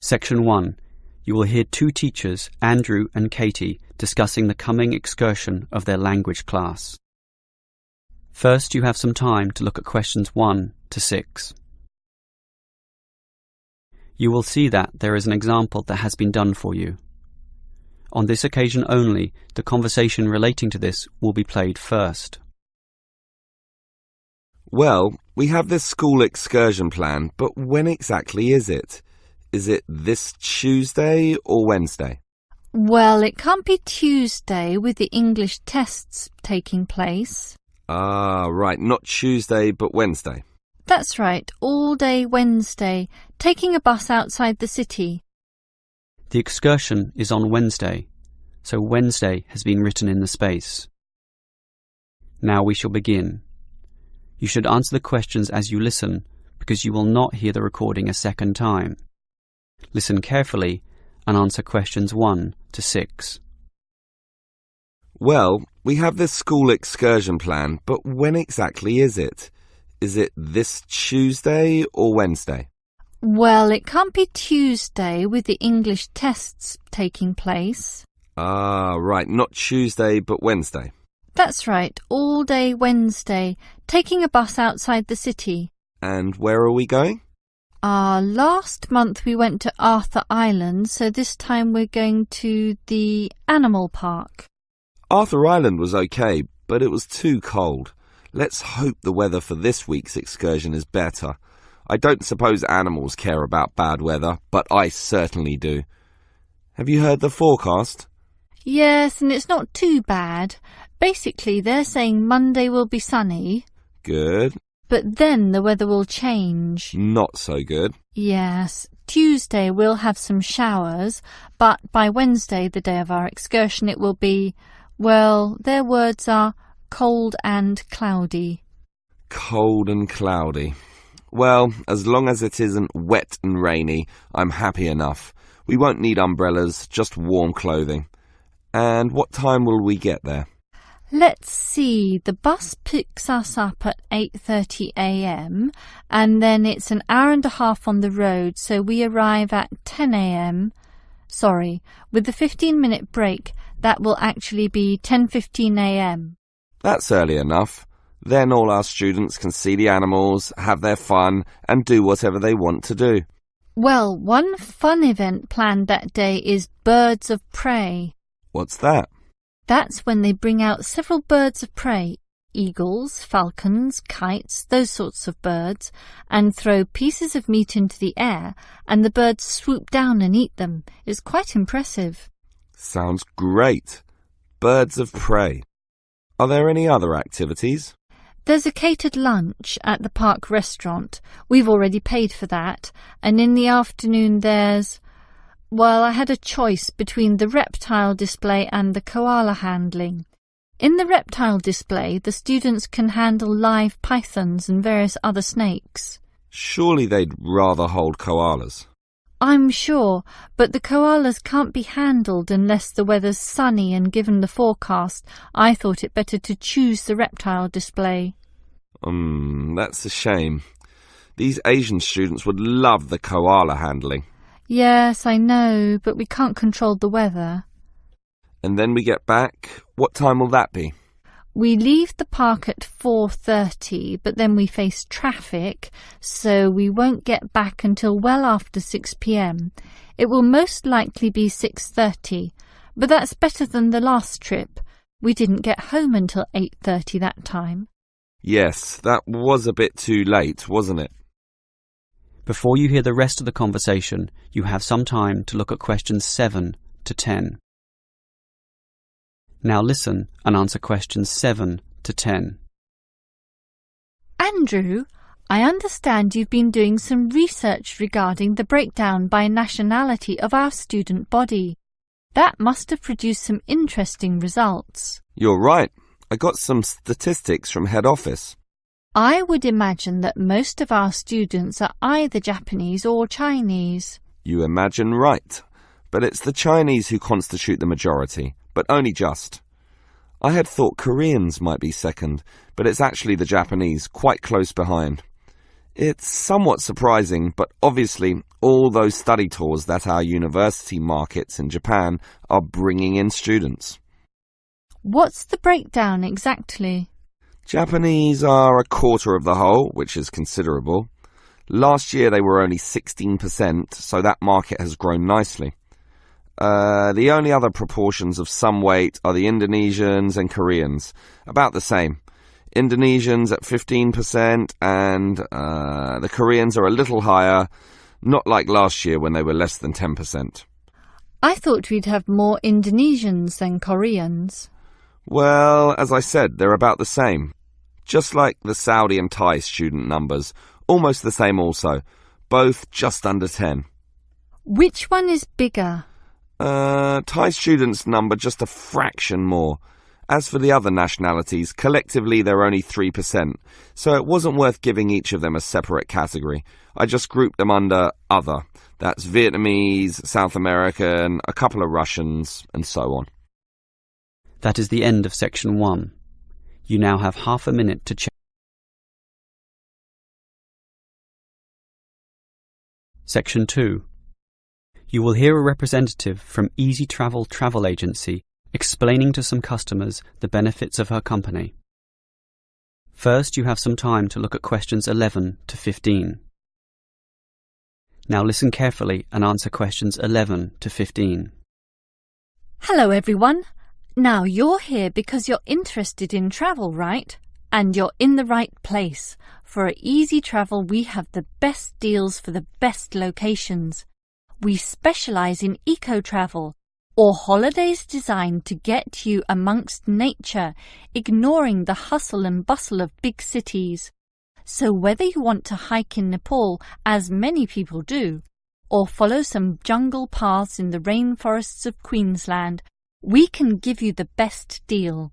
Section 1. You will hear two teachers, Andrew and Katie, discussing the coming excursion of their language class. First, you have some time to look at questions 1 to 6. You will see that there is an example that has been done for you. On this occasion only, the conversation relating to this will be played first. Well, we have this school excursion plan, but when exactly is it? Is it this Tuesday or Wednesday? Well, it can't be Tuesday with the English tests taking place. Ah, right, not Tuesday but Wednesday. That's right, all day Wednesday, taking a bus outside the city. The excursion is on Wednesday, so Wednesday has been written in the space. Now we shall begin. You should answer the questions as you listen, because you will not hear the recording a second time. Listen carefully and answer questions 1 to 6. Well, we have this school excursion plan, but when exactly is it? Is it this Tuesday or Wednesday? Well, it can't be Tuesday with the English tests taking place. Ah, right, not Tuesday but Wednesday. That's right, all day Wednesday, taking a bus outside the city. And where are we going? Last month we went to Arthur Island, so this time we're going to the animal park. Arthur Island was okay, but it was too cold. Let's hope the weather for this week's excursion is better. I don't suppose animals care about bad weather, but I certainly do. Have you heard the forecast? Yes, and it's not too bad. Basically, they're saying Monday will be sunny. Good. But then the weather will change. Not so good. Yes. Tuesday we'll have some showers, but by Wednesday, the day of our excursion, it will be, well, their words are cold and cloudy. Cold and cloudy. Well, as long as it isn't wet and rainy, I'm happy enough. We won't need umbrellas, just warm clothing. And what time will we get there? Let's see, the bus picks us up at 8:30 a.m. and then it's an hour and a half on the road, so we arrive at 10 a.m. Sorry, with the 15-minute break, that will actually be 10:15 a.m. That's early enough. Then all our students can see the animals, have their fun, and do whatever they want to do. Well, one fun event planned that day is Birds of Prey. What's that? That's when they bring out several birds of prey, eagles, falcons, kites, those sorts of birds, and throw pieces of meat into the air, and the birds swoop down and eat them. It's quite impressive. Sounds great. Birds of prey. Are there any other activities? There's a catered lunch at the park restaurant. We've already paid for that. And in the afternoon there's... Well, I had a choice between the reptile display and the koala handling. In the reptile display, the students can handle live pythons and various other snakes. Surely they'd rather hold koalas. I'm sure, but the koalas can't be handled unless the weather's sunny, and given the forecast, I thought it better to choose the reptile display. That's a shame. These Asian students would love the koala handling. Yes, I know, but we can't control the weather. And then we get back. What time will that be? We leave the park at 4:30, but then we face traffic, so we won't get back until well after 6 p.m. It will most likely be 6:30, but that's better than the last trip. We didn't get home until 8:30 that time. Yes, that was a bit too late, wasn't it? Before you hear the rest of the conversation, you have some time to look at questions 7 to 10. Now listen and answer questions 7 to 10. Andrew, I understand you've been doing some research regarding the breakdown by nationality of our student body. That must have produced some interesting results. You're right. I got some statistics from head office. I would imagine that most of our students are either Japanese or Chinese. You imagine right. But it's the Chinese who constitute the majority, but only just. I had thought Koreans might be second, but it's actually the Japanese, quite close behind. It's somewhat surprising, but obviously all those study tours that our university markets in Japan are bringing in students. What's the breakdown exactly? Japanese are a quarter of the whole, which is considerable. Last year they were only 16%, so that market has grown nicely. The only other proportions of some weight are the Indonesians and Koreans, about the same. Indonesians at 15% and the Koreans are a little higher, not like last year when they were less than 10%. I thought we'd have more Indonesians than Koreans. Well, as I said, they're about the same. Just like the Saudi and Thai student numbers, almost the same also, both just under 10. Which one is bigger? Thai students number just a fraction more. As for the other nationalities, collectively they're only 3%, so it wasn't worth giving each of them a separate category. I just grouped them under other. That's Vietnamese, South American, a couple of Russians, and so on. That is the end of section 1. You now have half a minute to check. Section 2. You will hear a representative from Easy Travel Travel Agency explaining to some customers the benefits of her company. First, you have some time to look at questions 11 to 15. Now listen carefully and answer questions 11 to 15. Hello everyone. Now you're here because you're interested in travel, right? And you're in the right place. For at Easy Travel we have the best deals for the best locations. We specialise in eco-travel, or holidays designed to get you amongst nature, ignoring the hustle and bustle of big cities. So whether you want to hike in Nepal, as many people do, or follow some jungle paths in the rainforests of Queensland, we can give you the best deal.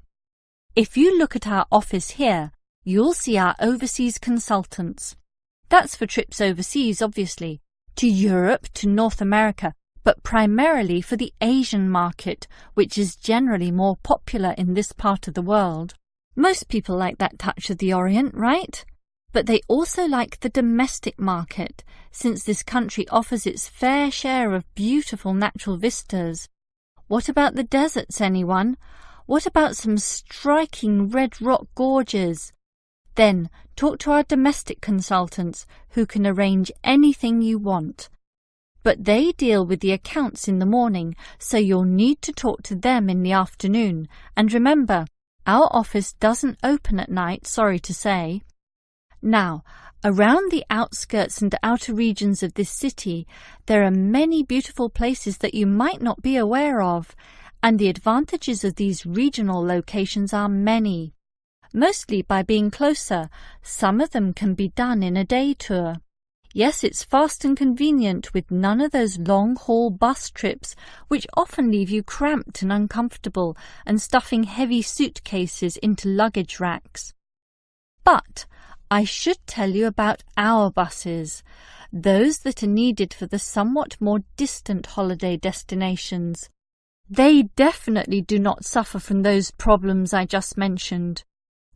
If you look at our office here, you'll see our overseas consultants. That's for trips overseas, obviously, to Europe, to North America, but primarily for the Asian market, which is generally more popular in this part of the world. Most people like that touch of the Orient, right? But they also like the domestic market, since this country offers its fair share of beautiful natural vistas. What about the deserts, anyone? What about some striking red rock gorges? Then talk to our domestic consultants who can arrange anything you want. But they deal with the accounts in the morning, so you'll need to talk to them in the afternoon. And remember, our office doesn't open at night, sorry to say. Now, around the outskirts and outer regions of this city, there are many beautiful places that you might not be aware of, and the advantages of these regional locations are many. Mostly by being closer, some of them can be done in a day tour. Yes, it's fast and convenient with none of those long-haul bus trips which often leave you cramped and uncomfortable and stuffing heavy suitcases into luggage racks. But I should tell you about our buses, those that are needed for the somewhat more distant holiday destinations. They definitely do not suffer from those problems I just mentioned.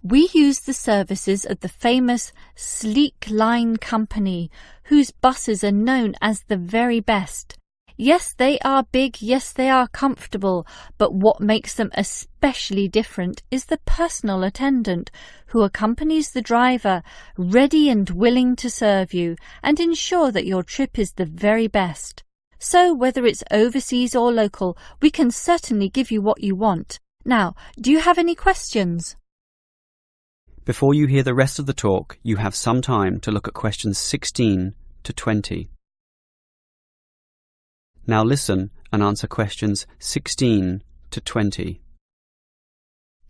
We use the services of the famous Sleek Line Company, whose buses are known as the very best. Yes, they are big, yes, they are comfortable, but what makes them especially different is the personal attendant who accompanies the driver, ready and willing to serve you and ensure that your trip is the very best. So whether it's overseas or local, we can certainly give you what you want. Now, do you have any questions? Before you hear the rest of the talk, you have some time to look at questions 16 to 20. Now listen and answer questions 16 to 20.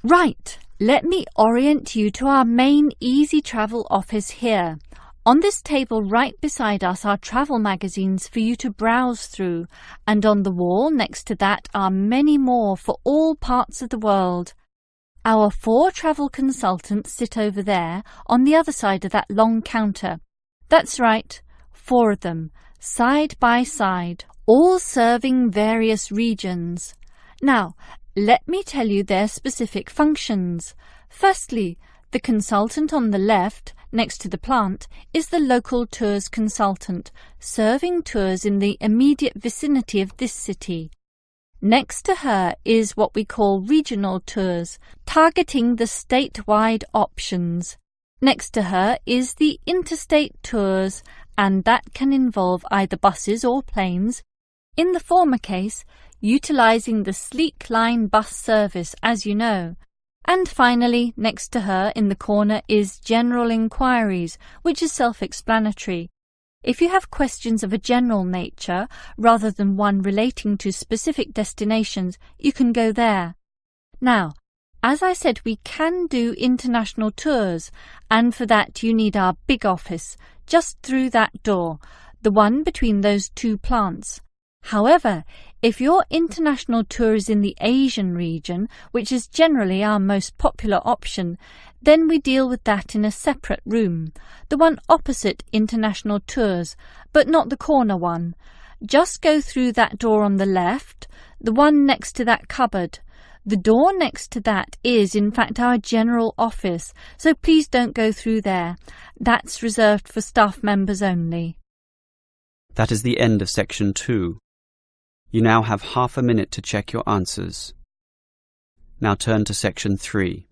Right, let me orient you to our main Easy Travel office here. On this table right beside us are travel magazines for you to browse through, and on the wall next to that are many more for all parts of the world. Our 4 travel consultants sit over there on the other side of that long counter. That's right, 4 of them, side by side, all serving various regions. Now, let me tell you their specific functions. Firstly, the consultant on the left, next to the plant, is the local tours consultant, serving tours in the immediate vicinity of this city. Next to her is what we call regional tours, targeting the statewide options. Next to her is the interstate tours, and that can involve either buses or planes. In the former case, utilising the Sleek Line bus service, as you know. And finally, next to her in the corner is General Inquiries, which is self-explanatory. If you have questions of a general nature, rather than one relating to specific destinations, you can go there. Now, as I said, we can do international tours, and for that you need our big office, just through that door, the one between those two plants. However, if your international tour is in the Asian region, which is generally our most popular option, then we deal with that in a separate room, the one opposite international tours, but not the corner one. Just go through that door on the left, the one next to that cupboard. The door next to that is, in fact, our general office, so please don't go through there. That's reserved for staff members only. That is the end of section 2. You now have half a minute to check your answers. Now turn to section 3.